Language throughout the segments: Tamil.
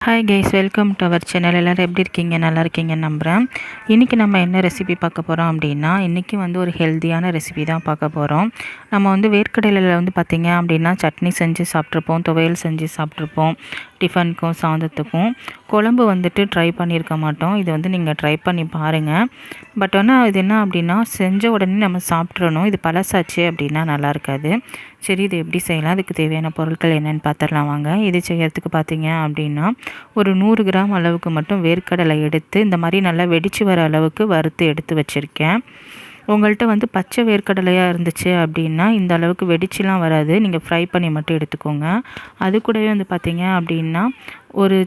Hi guys, welcome to our channel. எல்லோரும் எப்படி இருக்கீங்க? நல்லா இருக்கீங்கன்னு நம்புகிறேன். இன்றைக்கி நம்ம என்ன ரெசிபி பார்க்க போகிறோம் அப்படின்னா, இன்றைக்கி ஒரு ஹெல்த்தியான ரெசிபி தான் பார்க்க போகிறோம். நம்ம வேர்க்கடலையில் பார்த்திங்க அப்படின்னா சட்னி செஞ்சு சாப்பிட்ருப்போம், துவையல் செஞ்சு சாப்பிட்ருப்போம், டிஃபனுக்கும் சாதத்துக்கும். குழம்பு ட்ரை பண்ணியிருக்க மாட்டோம். இது நீங்கள் ட்ரை பண்ணி பாருங்கள். பட் இது என்ன அப்படின்னா, செஞ்ச உடனே நம்ம சாப்பிட்றணும். இது பழசாச்சு அப்படின்னா நல்லா இருக்காது. சரி, இது எப்படி செய்யலாம், அதுக்கு தேவையான பொருட்கள் என்னென்னு பார்த்துடலாம் வாங்க. இது செய்யறதுக்கு பார்த்திங்க அப்படின்னா, ஒரு 100 கிராம் அளவுக்கு மட்டும் வேர்க்கடலை எடுத்து இந்த மாதிரி நல்லா வெடித்து வர அளவுக்கு வறுத்து எடுத்து வச்சுருக்கேன். உங்கள்கிட்ட பச்சை வேர்க்கடலையாக இருந்துச்சு அப்படின்னா இந்த அளவுக்கு வெடிச்சுலாம் வராது. நீங்கள் ஃப்ரை பண்ணி மட்டும் எடுத்துக்கோங்க. அது கூடவே பார்த்திங்க அப்படின்னா, ஒரு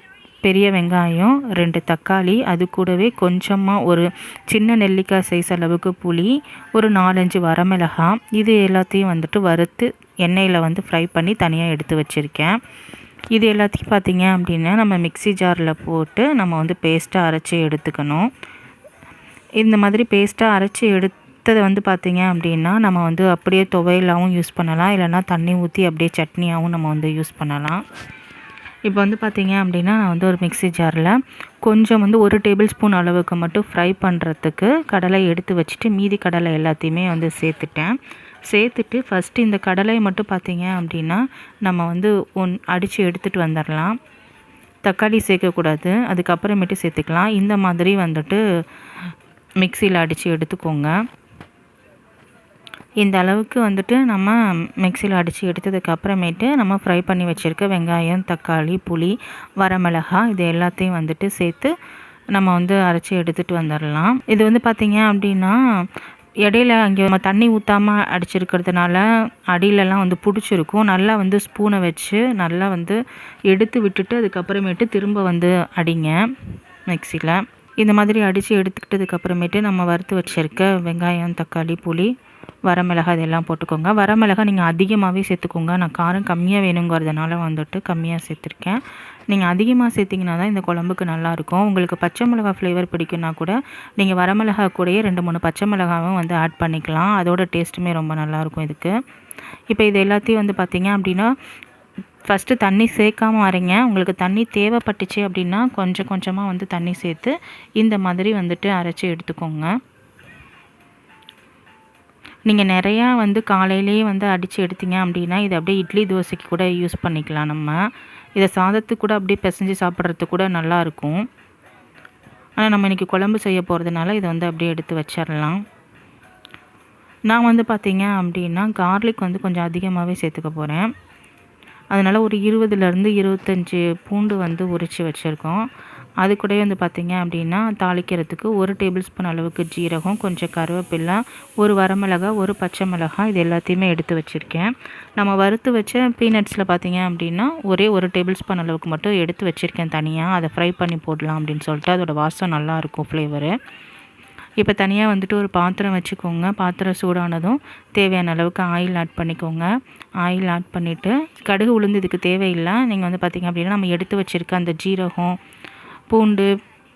பெரிய வெங்காயம், 2 தக்காளி, அது கூடவே கொஞ்சமாக ஒரு சின்ன நெல்லிக்காய் சைஸ் அளவுக்கு புளி, ஒரு 4-5 வரமிளகாய், இது எல்லாத்தையும் வறுத்து எண்ணெயில் ஃப்ரை பண்ணி தனியாக எடுத்து வச்சுருக்கேன். இது எல்லாத்தையும் பார்த்திங்க அப்படின்னா நம்ம மிக்ஸி ஜாரில் போட்டு நம்ம பேஸ்ட்டாக அரைச்சி எடுத்துக்கணும். இந்த மாதிரி பேஸ்ட்டாக அரைச்சி எடுத்ததை பார்த்திங்க அப்படின்னா நம்ம அப்படியே துவையலாகவும் யூஸ் பண்ணலாம், இல்லைனா தண்ணி ஊற்றி அப்படியே சட்னியாகவும் நம்ம யூஸ் பண்ணலாம். இப்போ பார்த்திங்க அப்படின்னா நான் ஒரு மிக்ஸி ஜாரில் கொஞ்சம் 1 டேபிள் ஸ்பூன் அளவுக்கு மட்டும் ஃப்ரை பண்ணுறதுக்கு கடலை எடுத்து வச்சுட்டு மீதி கடலை எல்லாத்தையுமே சேர்த்துட்டேன். சேர்த்துட்டு ஃபஸ்ட்டு இந்த கடலையை மட்டும் பார்த்திங்க அப்படின்னா நம்ம அடித்து எடுத்துகிட்டு வந்துடலாம். தக்காளி சேர்க்கக்கூடாது, அதுக்கப்புறமேட்டு சேர்த்துக்கலாம். இந்த மாதிரி மிக்சியில் அடித்து எடுத்துக்கோங்க. இந்த அளவுக்கு நம்ம மிக்சியில் அடித்து எடுத்ததுக்கப்புறமேட்டு நம்ம ஃப்ரை பண்ணி வச்சுருக்க வெங்காயம், தக்காளி, புளி, வரமிளகாய் இது எல்லாத்தையும் சேர்த்து நம்ம அரைச்சி எடுத்துகிட்டு வந்துடலாம். இது பார்த்திங்க அப்படின்னா இடையில அங்கே நம்ம தண்ணி ஊற்றாமல் அடிச்சிருக்கிறதுனால அடியிலலாம் பிடிச்சிருக்கும். நல்லா ஸ்பூனை வச்சு நல்லா எடுத்து விட்டுட்டு அதுக்கப்புறமேட்டு திரும்ப அடிங்க மிக்சியில். இந்த மாதிரி அடித்து எடுத்துக்கிட்டதுக்கப்புறமேட்டு நம்ம வறுத்து வச்சுருக்க வெங்காயம், தக்காளி, புளி, வரமிளகாய் இதெல்லாம் போட்டுக்கோங்க. வரமிளகாய் நீங்கள் அதிகமாகவே சேர்த்துக்கோங்க. நான் காரம் கம்மியாக வேணுங்கிறதுனால கம்மியாக சேர்த்துருக்கேன். நீங்கள் அதிகமாக சேர்த்திங்கன்னா தான் இந்த குழம்புக்கு நல்லாயிருக்கும். உங்களுக்கு பச்சை மிளகாய் ஃப்ளேவர் பிடிக்குன்னா கூட நீங்கள் வரமிளகாய் கூடயே 2-3 பச்சை மிளகாவும் ஆட் பண்ணிக்கலாம். அதோட டேஸ்ட்டுமே ரொம்ப நல்லாயிருக்கும் இதுக்கு. இப்போ இது எல்லாத்தையும் பார்த்திங்க அப்படின்னா ஃபஸ்ட்டு தண்ணி சேர்க்காமல் அரைங்க. உங்களுக்கு தண்ணி தேவைப்பட்டுச்சு அப்படின்னா கொஞ்சம் கொஞ்சமாக தண்ணி சேர்த்து இந்த மாதிரி அரைச்சி எடுத்துக்கோங்க. நீங்கள் நிறையா காலையிலேயே அடித்து எடுத்தீங்க அப்படின்னா இது அப்படியே இட்லி தோசைக்கு கூட யூஸ் பண்ணிக்கலாம். நம்ம இதை சாதத்துக்கு கூட அப்படியே பிசைஞ்சு சாப்பிட்றதுக்கு கூட நல்லாயிருக்கும். ஆனால் நம்ம இன்றைக்கி குழம்பு செய்ய போகிறதுனால இதை அப்படியே எடுத்து வச்சிடலாம். நான் பார்த்திங்க அப்படின்னா கார்லிக் கொஞ்சம் அதிகமாகவே சேர்த்துக்க போகிறேன். அதனால் ஒரு 20-25 பூண்டு உரித்து வச்சுருக்கோம். அது கூடவே பார்த்திங்க அப்படின்னா தாளிக்கிறதுக்கு 1 டேபிள் ஸ்பூன் அளவுக்கு ஜீரகம், கொஞ்சம் கருவேப்பிலை, ஒரு வரமிளகாய், ஒரு பச்சை மிளகாய் இது எல்லாத்தையுமே எடுத்து வச்சுருக்கேன். நம்ம வறுத்து வச்ச பீனட்ஸில் பார்த்திங்க அப்படின்னா ஒரே 1 டேபிள் ஸ்பூன் அளவுக்கு மட்டும் எடுத்து வச்சுருக்கேன் தனியாக. அதை ஃப்ரை பண்ணி போடலாம் அப்படின்னு சொல்லிட்டு அதோடய வாசம் நல்லாயிருக்கும் ஃப்ளேவரு. இப்போ தனியாக ஒரு பாத்திரம் வச்சுக்கோங்க. பாத்திரம் சூடானதும் தேவையான அளவுக்கு ஆயில் ஆட் பண்ணிக்கோங்க. ஆயில் ஆட் பண்ணிவிட்டு கடுகு, உளுந்து இதுக்கு தேவையில்லை. நீங்கள் பார்த்திங்க அப்படின்னா நம்ம எடுத்து வச்சுருக்க அந்த ஜீரகம், பூண்டு,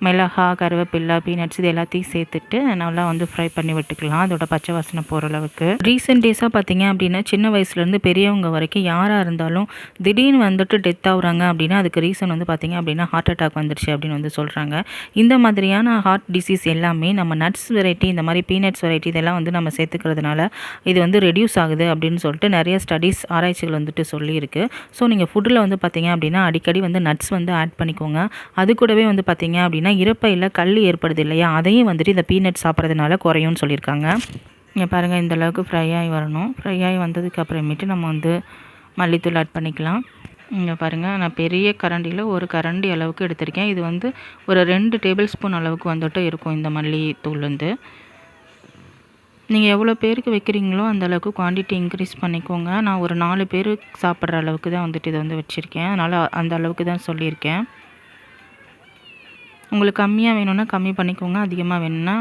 மிளகாய், கருவேப்பிலை, பீனட்ஸ் இது எல்லாத்தையும் சேர்த்துட்டு நல்லா ஃப்ரை பண்ணி விட்டுக்கலாம், அதோட பச்சை வாசனை போகிற அளவுக்கு. ரீசெண்ட் டேஸாக பார்த்திங்க அப்படின்னா சின்ன வயசுலேருந்து பெரியவங்க வரைக்கும் யாராக இருந்தாலும் திடீர்னு டெத் ஆகுறாங்க அப்படின்னா அதுக்கு ரீசன் பார்த்திங்க அப்படின்னா ஹார்ட் அட்டாக் வந்துடுச்சு அப்படின்னு சொல்கிறாங்க. இந்த மாதிரியான ஹார்ட் டிசீஸ் எல்லாமே நம்ம நட்ஸ் வெரைட்டி, இந்த மாதிரி பீனட்ஸ் வெரைட்டி இதெல்லாம் நம்ம சேர்த்துக்கிறதுனால இது ரெடியூஸ் ஆகுது அப்படின்னு சொல்லிட்டு நிறைய ஸ்டடீஸ், ஆராய்ச்சிகள் சொல்லியிருக்கு. ஸோ நீங்கள் ஃபுட்டில் பார்த்திங்க அப்படின்னா அடிக்கடி நட்ஸ் ஆட் பண்ணிக்கோங்க. அது கூடவே பார்த்திங்க அப்படின்னா இறப்பையில் கல் ஏற்படுது இல்லையா, அதையும் இந்த பீனட் சாப்பிட்றதுனால குறையும்னு சொல்லியிருக்காங்க. இங்கே பாருங்கள், இந்த அளவுக்கு ஃப்ரை ஆகி வரணும். ஃப்ரை ஆகி வந்ததுக்கு அப்புறமேட்டு நம்ம மல்லித்தூள் ஆட் பண்ணிக்கலாம். இங்கே பாருங்கள், நான் பெரிய கரண்டியில் 1 கரண்டி அளவுக்கு எடுத்திருக்கேன். இது ஒரு 2 டேபிள் ஸ்பூன் அளவுக்கு இருக்கும் இந்த மல்லித்தூள். நீங்கள் எவ்வளோ பேருக்கு வைக்கிறீங்களோ அந்தளவுக்கு குவான்டிட்டி இன்க்ரீஸ் பண்ணிக்கோங்க. நான் ஒரு 4 பேர் சாப்பிட்ற அளவுக்கு தான் இதை வச்சுருக்கேன். அதனால் அந்த அளவுக்கு தான் சொல்லியிருக்கேன். உங்களுக்கு கம்மியாக வேணும்னா கம்மி பண்ணிக்கோங்க, அதிகமாக வேணும்னா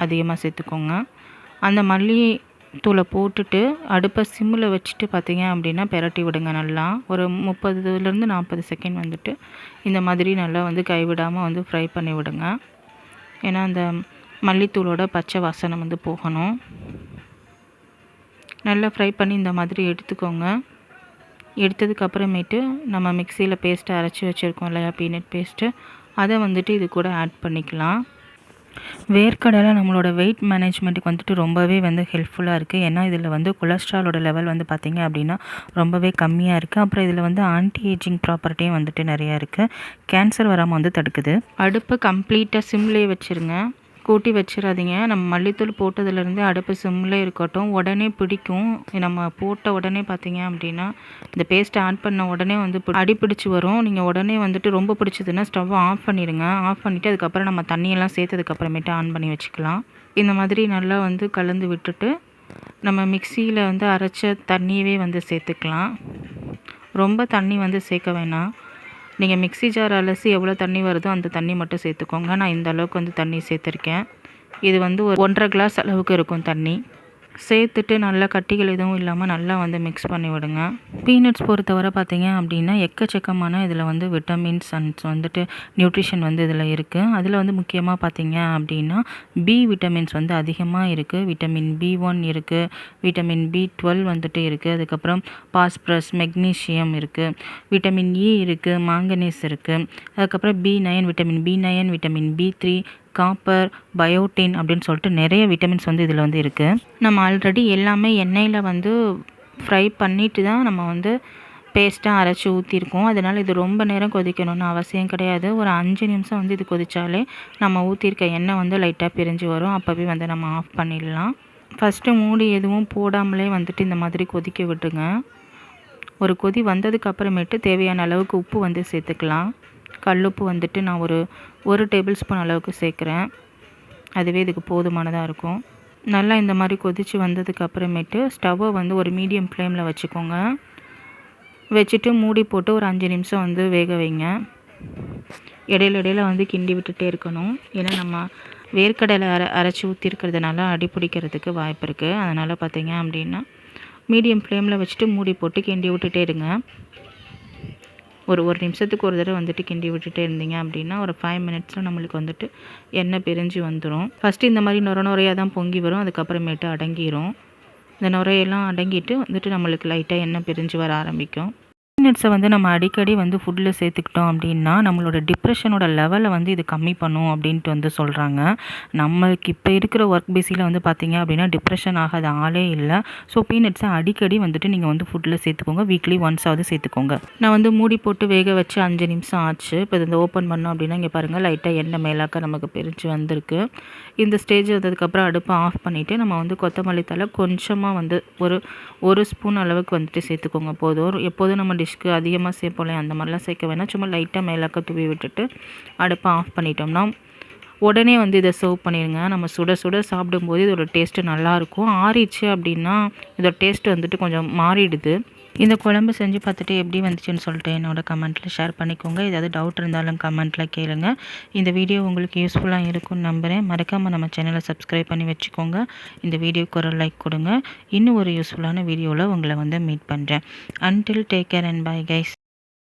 அதிகமாக சேர்த்துக்கோங்க. அந்த மல்லி தூளை போட்டுட்டு அடுப்பை சிம்மில் வச்சுட்டு பார்த்திங்க அப்படின்னா பெரட்டி விடுங்க. நல்லா ஒரு 30-40 செகண்ட் இந்த மாதிரி நல்லா கைவிடாமல் ஃப்ரை பண்ணி விடுங்க. ஏன்னா அந்த மல்லித்தூளோட பச்சை வாசனை போகணும். நல்லா ஃப்ரை பண்ணி இந்த மாதிரி எடுத்துக்கோங்க. எடுத்ததுக்கு அப்புறமேட்டு நம்ம மிக்சியில் பேஸ்ட்டு அரைச்சி வச்சுருக்கோம் இல்லையா, பீனட் பேஸ்ட்டு, அதை வந்துட்டு இது கூட ஆட் பண்ணிக்கலாம். வேர்க்கடலை நம்மளோட வெயிட் மேனேஜ்மெண்ட்டுக்கு வந்துட்டு ரொம்பவே வந்து ஹெல்ப்ஃபுல்லாக இருக்குது. ஏன்னா இதில் வந்து கொலஸ்ட்ராலோட லெவல் வந்து பார்த்திங்க அப்படின்னா ரொம்பவே கம்மியாக இருக்குது. அப்புறம் இதில் வந்து ஆன்டி ஏஜிங் ப்ராப்பர்ட்டியும் வந்துட்டு நிறையா இருக்குது. கேன்சர் வராமல் வந்து தடுக்குது. அடுப்பு கம்ப்ளீட்டாக சிம்லேயே வச்சுருங்க, கூட்டி வச்சிடாதீங்க. நம்ம மல்லித்தூள் போட்டதுலேருந்து அடுப்பு சிம்லே இருக்கட்டும். உடனே பிடிக்கும். நம்ம போட்ட உடனே பார்த்தீங்க அப்படின்னா இந்த பேஸ்ட்டை ஆட் பண்ண உடனே வந்து அடி பிடிச்சி வரும். நீங்கள் உடனே வந்துட்டு ரொம்ப பிடிச்சதுன்னா ஸ்டவ்வை ஆஃப் பண்ணிடுங்க. ஆஃப் பண்ணிவிட்டு அதுக்கப்புறம் நம்ம தண்ணியெல்லாம் சேர்த்ததுக்கப்புறமேட்டு ஆன் பண்ணி வச்சுக்கலாம். இந்த மாதிரி நல்லா வந்து கலந்து விட்டுட்டு நம்ம மிக்சியில் வந்து அரைச்ச தண்ணியவே வந்து சேர்த்துக்கலாம். ரொம்ப தண்ணி வந்து சேர்க்க வேணாம். நீங்கள் மிக்ஸி ஜார் அலசி எவ்வளோ தண்ணி வருதோ அந்த தண்ணி மட்டும் சேர்த்துக்கோங்க. நான் இந்த அளவுக்கு வந்து தண்ணி சேர்த்துருக்கேன். இது வந்து ஒரு 1.5 கிளாஸ் அளவுக்கு இருக்கும் தண்ணி. சேர்த்துட்டு நல்லா கட்டிகள் எதுவும் இல்லாமல் நல்லா வந்து மிக்ஸ் பண்ணி விடுங்க. பீனட்ஸ் பொறுத்தவரை பார்த்தீங்க அப்படின்னா எக்கச்சக்கமான இதில் வந்து விட்டமின்ஸ் அண்ட் வந்துட்டு நியூட்ரிஷன் வந்து இதில் இருக்குது. அதில் வந்து முக்கியமாக பார்த்தீங்க அப்படின்னா பி விட்டமின்ஸ் வந்து அதிகமாக இருக்குது. விட்டமின் B1 இருக்குது, விட்டமின் B12 வந்துட்டு இருக்குது, அதுக்கப்புறம் பாஸ்பரஸ், மெக்னீஷியம் இருக்குது, விட்டமின் E இருக்குது, மாங்கனீஸ் இருக்குது, அதுக்கப்புறம் B9, vitamin B9, vitamin B3, copper, biotin அப்படின்னு சொல்லிட்டு நிறைய விட்டமின்ஸ் வந்து இதில் வந்து இருக்குது. நம்ம ஆல்ரெடி எல்லாமே எண்ணெயில் வந்து ஃப்ரை பண்ணிட்டு தான் நம்ம வந்து பேஸ்ட்டாக அரைச்சி ஊற்றிருக்கோம். அதனால் இது ரொம்ப நேரம் கொதிக்கணும்னு அவசியம் கிடையாது. ஒரு 5 நிமிஷம் வந்து இது கொதித்தாலே நம்ம ஊற்றிருக்க எண்ணெய் வந்து லைட்டாக பிரிஞ்சு வரும். அப்போவே வந்து நம்ம ஆஃப் பண்ணிடலாம். ஃபஸ்ட்டு மூடி எதுவும் போடாமலே வந்துட்டு இந்த மாதிரி கொதிக்க விட்டுருங்க. ஒரு கொதி வந்ததுக்கு அப்புறமேட்டு தேவையான அளவுக்கு உப்பு வந்து சேர்த்துக்கலாம். கல்லுப்பு வந்துட்டு நான் ஒரு டேபிள் ஸ்பூன் அளவுக்கு சேர்க்குறேன். அதுவே இதுக்கு போதுமானதாக இருக்கும். நல்லா இந்த மாதிரி கொதித்து வந்ததுக்கு அப்புறமேட்டு ஸ்டவ்வை வந்து ஒரு மீடியம் ஃப்ளேமில் வச்சுக்கோங்க. வச்சுட்டு மூடி போட்டு ஒரு 5 நிமிஷம் வந்து வேக வைங்க. இடையில வந்து கிண்டி விட்டுட்டே இருக்கணும். ஏன்னா நம்ம வேர்க்கடலை அரைச்சி ஊற்றிருக்கிறதுனால அடி பிடிக்கிறதுக்கு வாய்ப்பு இருக்குது. அதனால் பார்த்தீங்க அப்படின்னா மீடியம் ஃப்ளேமில் வச்சுட்டு மூடி போட்டு கிண்டி விட்டுட்டே இருங்க. ஒரு நிமிஷத்துக்கு ஒரு தடவை வந்துட்டு கிண்டி விட்டுட்டே இருந்தீங்க அப்படின்னா ஒரு 5 மினிட்ஸில் நம்மளுக்கு வந்துட்டு எண்ணெய் பிரிஞ்சு வந்துடும். ஃபஸ்ட்டு இந்த மாதிரி நுரையாக தான் பொங்கி வரும். அதுக்கப்புறமேட்டு அடங்கிடும். இந்த நுரையெல்லாம் அடங்கிட்டு வந்துட்டு நம்மளுக்கு லைட்டாக எண்ணெய் பிரிஞ்சு வர ஆரம்பிக்கும். பீனட்ஸை வந்து நம்ம அடிக்கடி வந்து ஃபுட்டில் சேர்த்துக்கிட்டோம் அப்படின்னா நம்மளோட டிப்ரெஷனோட லெவலை வந்து இது கம்மி பண்ணும் அப்படின்ட்டு வந்து சொல்கிறாங்க. நம்மளுக்கு இப்போ இருக்கிற ஒர்க் பிஸியில் வந்து பார்த்திங்க அப்படின்னா டிப்ரெஷன் ஆகாத ஆளே இல்லை. ஸோ பீனட்ஸை அடிக்கடி வந்துட்டு நீங்கள் வந்து ஃபுட்டில் சேர்த்துக்கோங்க. வீக்லி ஒன்ஸாவது சேர்த்துக்கோங்க. நான் வந்து மூடி போட்டு வேக வச்சு 5 நிமிஷம் ஆச்சு. இப்போ இதை ஓப்பன் பண்ணோம் அப்படின்னா இங்கே பாருங்கள் லைட்டாக எண்ணெய் மேலாக்க நமக்கு பிரித்து வந்திருக்கு. இந்த ஸ்டேஜ் வந்ததுக்கப்புறம் அடுப்பை ஆஃப் பண்ணிவிட்டு நம்ம வந்து கொத்தமல்லி தழை கொஞ்சமாக வந்து ஒரு ஸ்பூன் அளவுக்கு வந்துட்டு சேர்த்துக்கோங்க போதும். எப்போதும் நம்ம டிஷ்க்கு அதிகமாக சேர்ப்போம் அந்த மாதிரிலாம் சேர்க்க வேணாம். சும்மா லைட்டாக மேலாக்க தூவி விட்டுட்டு அடுப்பை ஆஃப் பண்ணிட்டோம்னா உடனே வந்து இதை சர்வ் பண்ணிடுங்க. நம்ம சுட சுட சாப்பிடும்போது இதோட டேஸ்ட்டு நல்லாயிருக்கும். ஆறிடுச்சு அப்படின்னா இதோட டேஸ்ட்டு வந்துட்டு கொஞ்சம் மாறிடுது. இந்த குழம்பு செஞ்சு பார்த்துட்டு எப்படி வந்துச்சுன்னு சொல்லிட்டு என்னோட கமெண்ட்டில் ஷேர் பண்ணிக்கோங்க. ஏதாவது டவுட் இருந்தாலும் கமெண்ட்டில் கேளுங்க. இந்த வீடியோ உங்களுக்கு யூஸ்ஃபுல்லாக இருக்கும்னு நம்புகிறேன். மறக்காமல் நம்ம சேனலை சப்ஸ்கிரைப் பண்ணி வச்சுக்கோங்க. இந்த வீடியோக்கு ஒரு லைக் கொடுங்க. இன்னும் ஒரு யூஸ்ஃபுல்லான வீடியோவில் உங்களை வந்து மீட் பண்ணுறேன். Until take care and bye guys.